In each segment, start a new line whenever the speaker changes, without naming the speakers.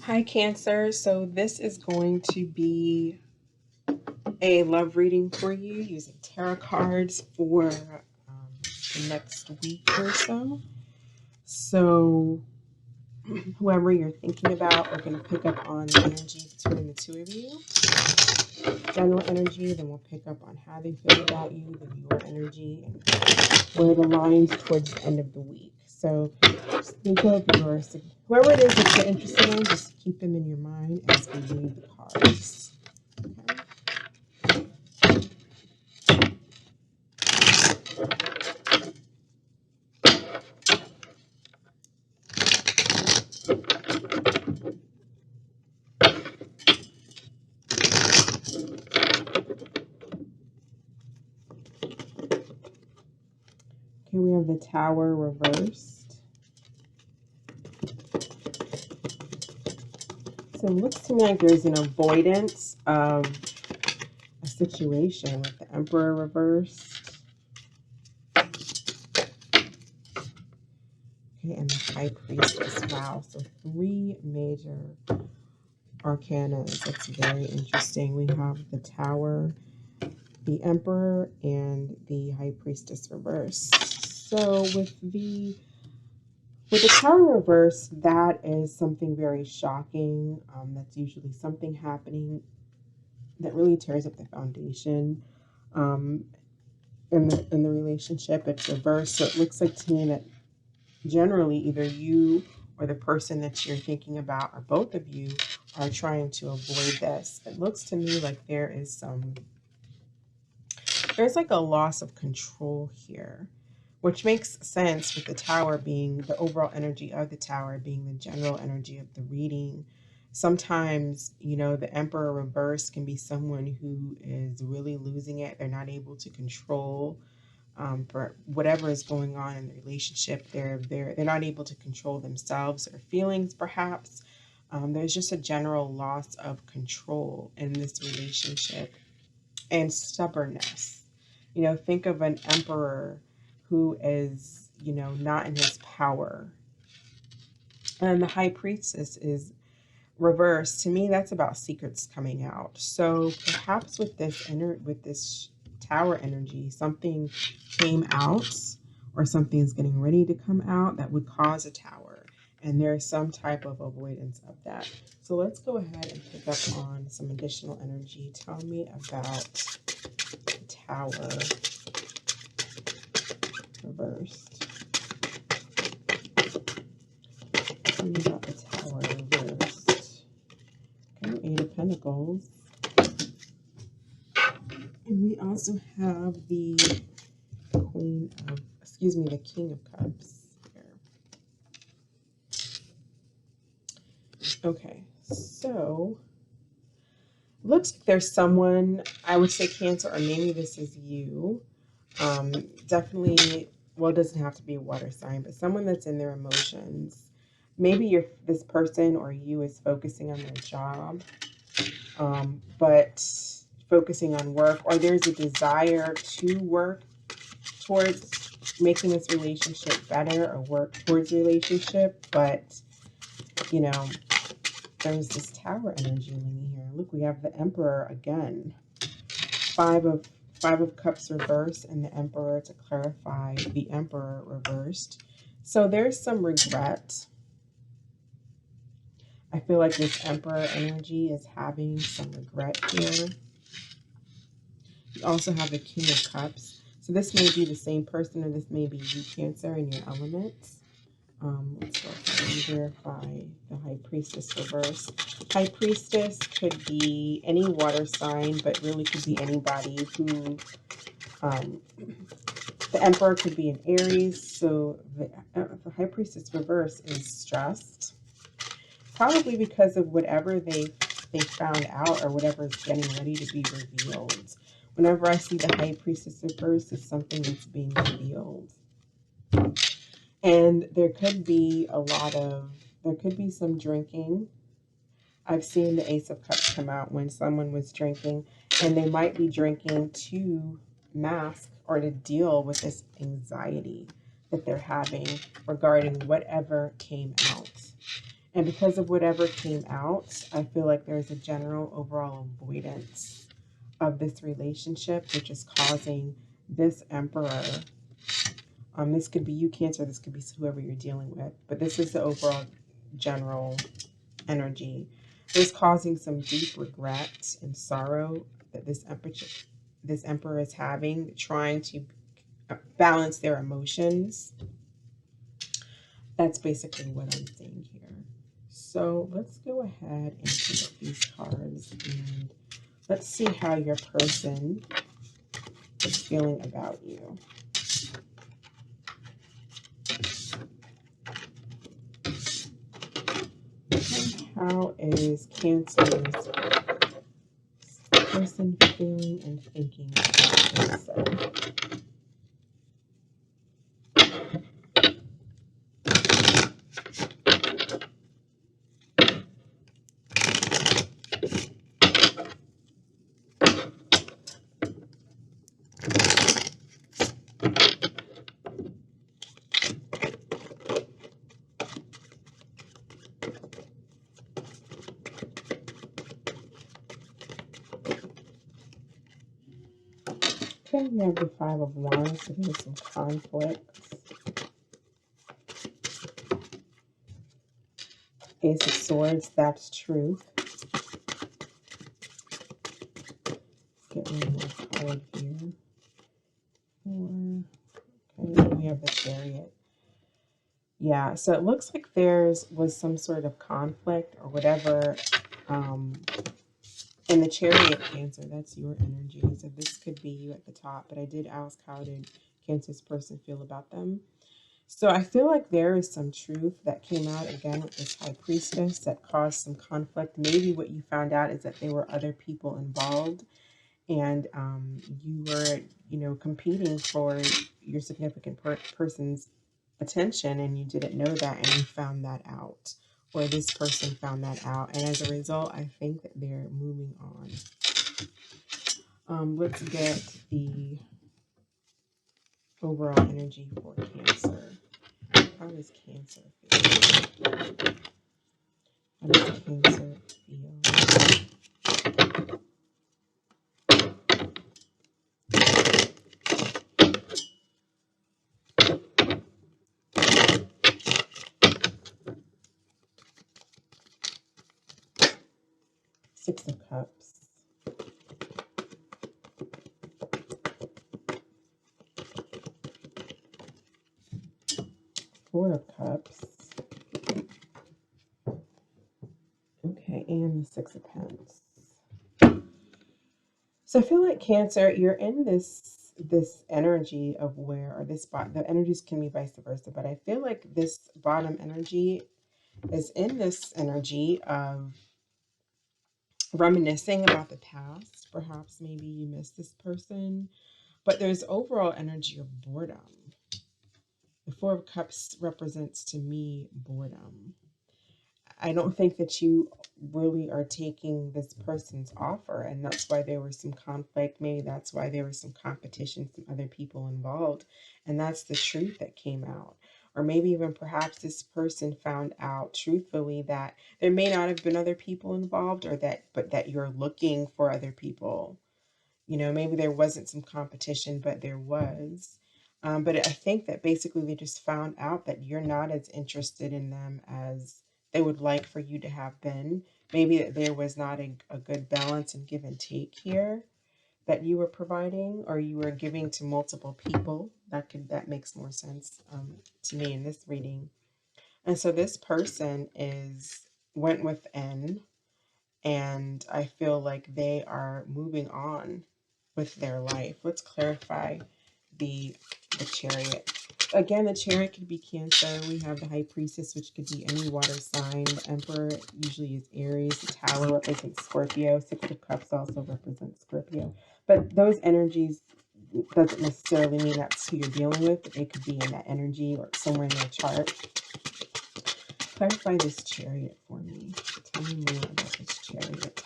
Hi, Cancer. So, this is going to be a love reading for you using tarot cards for the next week or so. So, whoever you're thinking about, we're going to pick up on the energy between the two of you. General energy, then we'll pick up on how they feel about you, then your energy, and where it aligns towards the end of the week. So, just think of whoever it is that you're interested in, just keep them in your mind as we read the cards. Okay. Here we have the Tower reversed. So it looks to me like there's an avoidance of a situation with the Emperor reversed. Okay, and the High Priestess. Wow, so 3 major arcana. That's very interesting. We have the Tower, the Emperor, and the High Priestess reversed. So with the Tower reverse, that is something very shocking. That's usually something happening that really tears up the foundation in the relationship. It's reversed, so it looks like to me that generally either you or the person that you're thinking about, or both of you, are trying to avoid this. It looks to me like there's like a loss of control here, which makes sense with the Tower being the overall energy of the Tower being the general energy of the reading. Sometimes, the Emperor reverse can be someone who is really losing it. They're not able to control for whatever is going on in the relationship. They're not able to control themselves or feelings, perhaps. There's just a general loss of control in this relationship and stubbornness. Think of an emperor who is, not in his power. And the High Priestess is reversed. To me, that's about secrets coming out. So perhaps with this Tower energy, something came out or something's getting ready to come out that would cause a Tower. And there's some type of avoidance of that. So let's go ahead and pick up on some additional energy. Tell me about the Tower reversed. Tell me about the Tower reversed. Okay, 8 of Pentacles. And we also have the the King of Cups here. Okay, so looks like there's someone, I would say Cancer, or maybe this is you. Definitely, well, it doesn't have to be a water sign, but someone that's in their emotions. Maybe this person or you is focusing on their job, but focusing on work, or there's a desire to work towards making this relationship better or work towards a relationship, but there's this Tower energy in here. Look, we have the Emperor again. Five of Cups reversed, and the Emperor, to clarify, the Emperor reversed. So there's some regret. I feel like this Emperor energy is having some regret here. You also have the King of Cups. So this may be the same person, or this may be you, Cancer, in your elements. Let's go ahead and verify the High Priestess reverse. High Priestess could be any water sign, but really could be anybody who, the Emperor could be an Aries. So the High Priestess reverse is stressed, probably because of whatever they found out or whatever is getting ready to be revealed. Whenever I see the High Priestess reverse, it's something that's being revealed. And there could be some drinking. I've seen the Ace of Cups come out when someone was drinking, and they might be drinking to mask or to deal with this anxiety that they're having regarding whatever came out. And because of whatever came out, I feel like there's a general overall avoidance of this relationship, which is causing this Emperor. This could be you, Cancer. This could be whoever you're dealing with. But this is the overall general energy. It's causing some deep regret and sorrow that this Emperor is having, trying to balance their emotions. That's basically what I'm seeing here. So let's go ahead and pick up these cards and let's see how your person is feeling about you. Okay, how is Cancer's person feeling and thinking about themselves? Okay, we have the Five of Wands, so there's some conflicts. Ace of Swords, that's truth. Let's get one more card here. Okay, we have the Chariot. Yeah, so it looks like was some sort of conflict or whatever. And the Chariot, Cancer, that's your energy. So this could be you at the top, but I did ask how did Cancer's person feel about them. So I feel like there is some truth that came out again with this High Priestess that caused some conflict. Maybe what you found out is that there were other people involved, and you were, competing for your significant person's attention, and you didn't know that, and you found that out, or this person found that out, and as a result, I think that they're moving on. Let's get the overall energy for Cancer. How does Cancer feel? How does Cancer feel? Six of Cups. Four of Cups. Okay, and the Six of Pens. So I feel like Cancer, you're in this energy of where, or this spot, the energies can be vice versa, but I feel like this bottom energy is in this energy of reminiscing about the past. Perhaps maybe you miss this person, but there's overall energy of boredom. The Four of Cups represents to me boredom. I don't think that you really are taking this person's offer, and that's why there was some conflict. Maybe that's why there was some competition, some other people involved, and that's the truth that came out. Or maybe even perhaps this person found out truthfully that there may not have been other people involved, or that you're looking for other people. Maybe there wasn't some competition, but there was. But I think that basically they just found out that you're not as interested in them as they would like for you to have been. Maybe that there was not a good balance and give and take here that you were providing, or you were giving to multiple people. That makes more sense to me in this reading. And so this person went within, and I feel like they are moving on with their life. Let's clarify the Chariot. Again, the Chariot could be Cancer. We have the High Priestess, which could be any water sign. The Emperor usually is Aries. The Tower represents Scorpio. Six of Cups also represents Scorpio. But those energies doesn't necessarily mean that's who you're dealing with, but they could be in that energy or somewhere in their chart. Clarify this Chariot for me. Tell me more about this Chariot.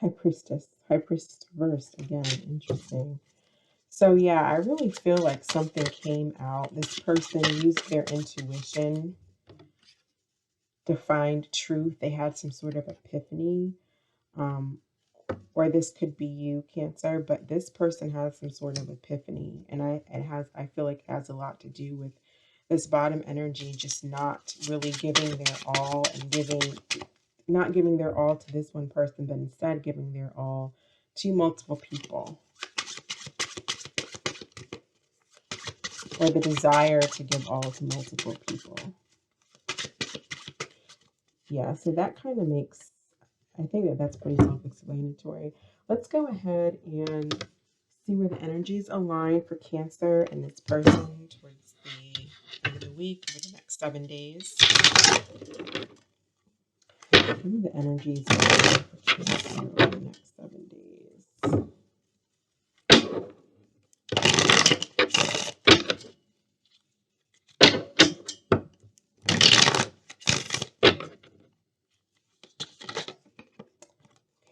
High Priestess reversed again. Interesting. So yeah, I really feel like something came out. This person used their intuition to find truth. They had some sort of epiphany. Um, or this could be you, Cancer, but this person has some sort of epiphany, and I feel like it has a lot to do with this bottom energy just not really giving their all and not giving their all to this one person, but instead giving their all to multiple people, or the desire to give all to multiple people. Yeah, so that kind of makes, I think that that's pretty self-explanatory. Let's go ahead and see where the energies align for Cancer and this person towards the end of the week, over the next 7 days. What are the energies align for Cancer over the next 7 days?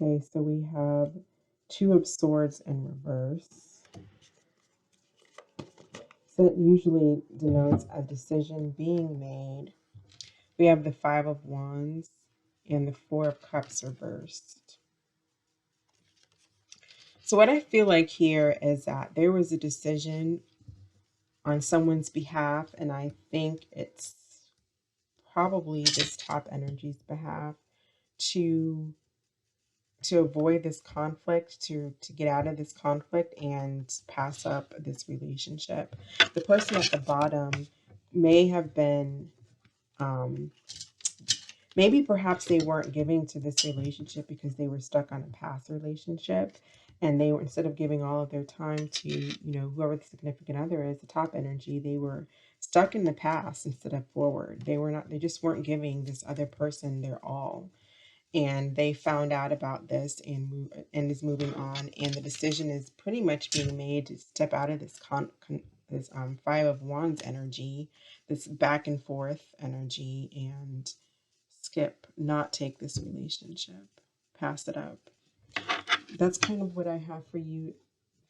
Okay, so we have Two of Swords in reverse. So it usually denotes a decision being made. We have the Five of Wands and the Four of Cups reversed. So what I feel like here is that there was a decision on someone's behalf, and I think it's probably this top energy's behalf to avoid this conflict, to get out of this conflict and pass up this relationship. The person at the bottom may have been maybe perhaps they weren't giving to this relationship because they were stuck on a past relationship, and they were, instead of giving all of their time to, whoever the significant other is, the top energy, they were stuck in the past instead of forward. They just weren't giving this other person their all, and they found out about this and is moving on, and the decision is pretty much being made to step out of this Five of Wands energy, this back and forth energy, and not take this relationship, pass it up. That's kind of what I have for you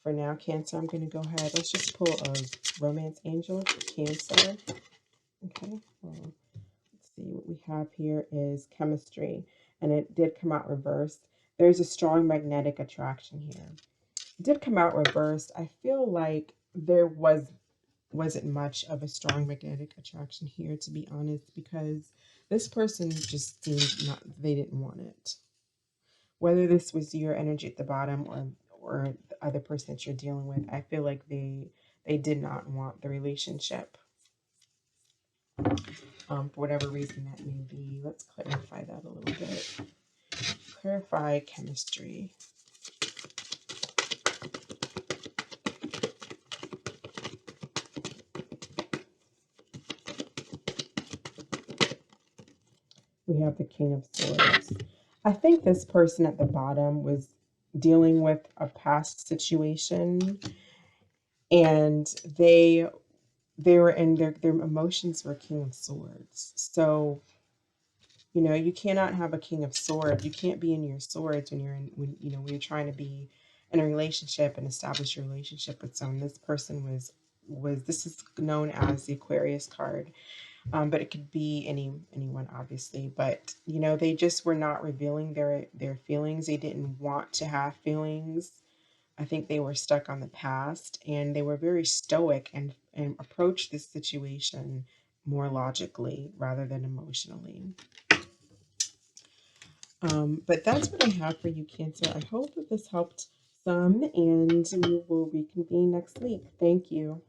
for now, Cancer. I'm going to go ahead. Let's just pull a romance angel for Cancer. Okay. Well, let's see what we have here is chemistry, and it did come out reversed. There's a strong magnetic attraction here. It did come out reversed. I feel like there wasn't much of a strong magnetic attraction here, to be honest, because this person just seemed not, they didn't want it. Whether this was your energy at the bottom or the other person that you're dealing with, I feel like they did not want the relationship. For whatever reason that may be. Let's clarify that a little bit. Clarify chemistry. We have the King of Swords. I think this person at the bottom was dealing with a past situation, and they were in their emotions were King of Swords. So, you cannot have a King of Swords. You can't be in your swords when you're trying to be in a relationship and establish your relationship with someone. This person was this is known as the Aquarius card. But it could be anyone, obviously. But they just were not revealing their feelings. They didn't want to have feelings. I think they were stuck on the past, and they were very stoic and approached this situation more logically rather than emotionally. But that's what I have for you, Cancer. I hope that this helped some, and we will reconvene next week. Thank you.